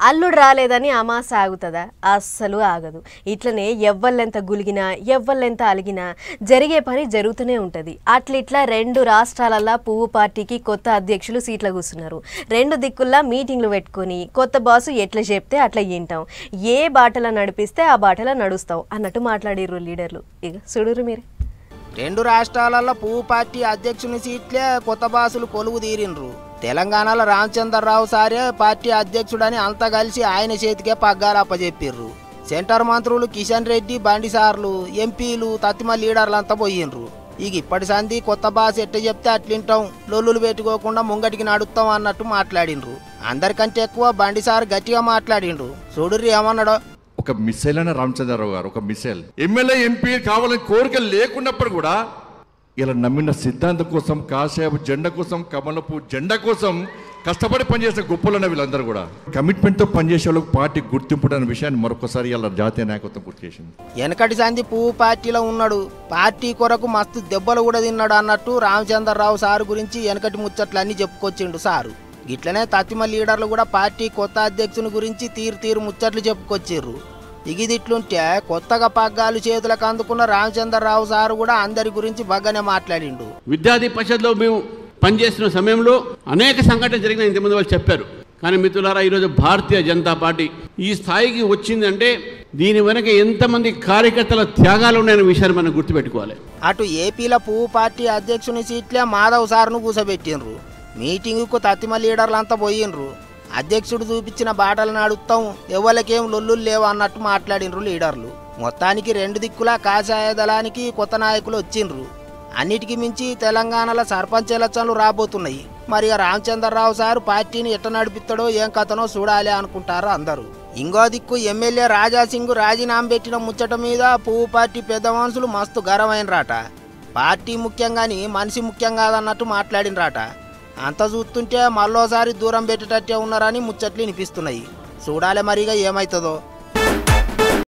అల్లుడు రాలేదని అమాస ఆగుతుందా? అస్సలు ఆగదు. ఇట్లనే ఎవ్వళ్ళెంత గులిగినా ఎవ్వళ్ళెంత అలిగినా జరిగే పని జరుగుతూనే ఉంటుంది. అట్లిట్లా 2 రాష్ట్రాలల్లో పువ్వు పార్టీకి కొత్త అధ్యక్షులు సీట్ల కూర్చున్నారు. 2 దిక్కుల్లా మీటింగ్లు పెట్టుకొని కొత్త బాసు ఎట్లా చెప్తే అట్లా వింటాం, ఏ బాటలో నడిపిస్తే ఆ బాటలో నడుస్తాం అన్నట్టు మాట్లాడిర్రు లీడర్లు. ఇక చూడురు మీరు. 2 రాష్ట్రాలలో పువ్వు పార్టీ అధ్యక్షుని సీట్లే కొత్త బాసులు కొలువు తీరిండ్రు. తెలంగాణలో రామచంద్రరావు సారే పార్టీ అధ్యక్షుడని అంతా కలిసి ఆయన చేతికే పగ్గాలు అప్పచెప్పిర్రు. సెంటర్ మంత్రులు కిషన్ రెడ్డి, బండి సార్లు, ఎంపీలు, తత్తిమ లీడర్లంతా పోయిండ్రు. ఇక ఇప్పటి సంధి కొత్త బాస్ ఎట్ట చెప్తే అట్లింటాం, లొల్లులు పెట్టుకోకుండా ముంగటికి నడుస్తాం అన్నట్టు మాట్లాడిండ్రు. అందరికంటే ఎక్కువ బండి సార్ గట్టిగా మాట్లాడిండ్రు. చూడుర్రి ఏమన్నాడో. ఒక మిసైల్ అన్న రామచంద్రరావు గారు, ఒక మిసైల్ ఎమ్మెల్యే ఎంపీ కావాలని కోరిక లేకున్నప్పుడు కూడా ఇలా నమ్మిన సిద్ధాంతం కోసం, కాషాయపు జెండా కోసం, కమలపు జెండా కోసం కష్టపడి పనిచేసే గొప్పలన్న వీళ్ళందరూ కూడా కమిట్మెంట్తో పనిచేసే వాళ్ళకి పార్టీ గుర్తింపు అనే విషయాన్ని మరొకసారి ఇలా జాతీయ నాయకత్వం గుర్తు చేసింది. వెనకటి సంధి పువ్వు పార్టీలో ఉన్నాడు, పార్టీ కొరకు మస్తు దెబ్బలు కూడా తిన్నాడు అన్నట్టు రామచంద్రరావు సారు గురించి వెనకటి ముచ్చట్లన్నీ చెప్పుకొచ్చిండు సారు. ఇట్లనే తత్తిమ లీడర్లు కూడా పార్టీ కొత్త అధ్యక్షుని గురించి తీరు ముచ్చట్లు చెప్పుకొచ్చిర్రు. ఇగిదిట్లుంటే కొత్తగా పగ్గాలు చేతులకు అందుకున్న రామచంద్రరావు సారు కూడా అందరి గురించి బాగానే మాట్లాడిండు. విద్యార్థి పరిషత్లో మేము పనిచేస్తున్న సమయంలో అనేక సంఘటనలు జరిగిన ఇంతమంది వాళ్ళు చెప్పారు. కానీ మిత్రులారా, ఈరోజు భారతీయ జనతా పార్టీ ఈ స్థాయికి వచ్చిందంటే దీని వెనక ఎంతమంది కార్యకర్తల త్యాగాలు ఉన్నాయనే విషయాన్ని మనం గుర్తుపెట్టుకోవాలి. అటు ఏపీలో పువ్వు పార్టీ అధ్యక్షుని సీట్లే మాధవ్ సార్ను కూసబెట్టిండ్రు. మీటింగుకు తత్తిమ లీడర్లంతా పోయిండ్రు. అధ్యక్షుడు చూపించిన బాటలు నడుస్తాం, ఎవరికేం లొల్లులు లేవు అన్నట్టు మాట్లాడినరు లీడర్లు. మొత్తానికి 2 దిక్కులా కాషాయ దళానికి కొత్త నాయకులు వచ్చిండ్రు. అన్నిటికీ మించి తెలంగాణలో సర్పంచ్ ఎలక్షన్లు రాబోతున్నాయి. మరి రామచంద్రరావు సారు పార్టీని ఎట్ట నడిపిస్తాడో ఏం కథనో చూడాలి అనుకుంటారు అందరూ. ఇంకో దిక్కు ఎమ్మెల్యే రాజాసింగ్ రాజీనామా పెట్టిన ముచ్చట మీద పువ్వు పార్టీ పెద్ద మనుషులు మస్తు గరమైనరాట. పార్టీ ముఖ్యంగాని మనిషి ముఖ్యం కాదన్నట్టు మాట్లాడినరాట. అంత చూస్తుంటే మళ్ళోసారి దూరం పెట్టేటట్టే ఉన్నారని ముచ్చట్లు వినిపిస్తున్నాయి. చూడాలి మరిగా ఏమవుతుందో.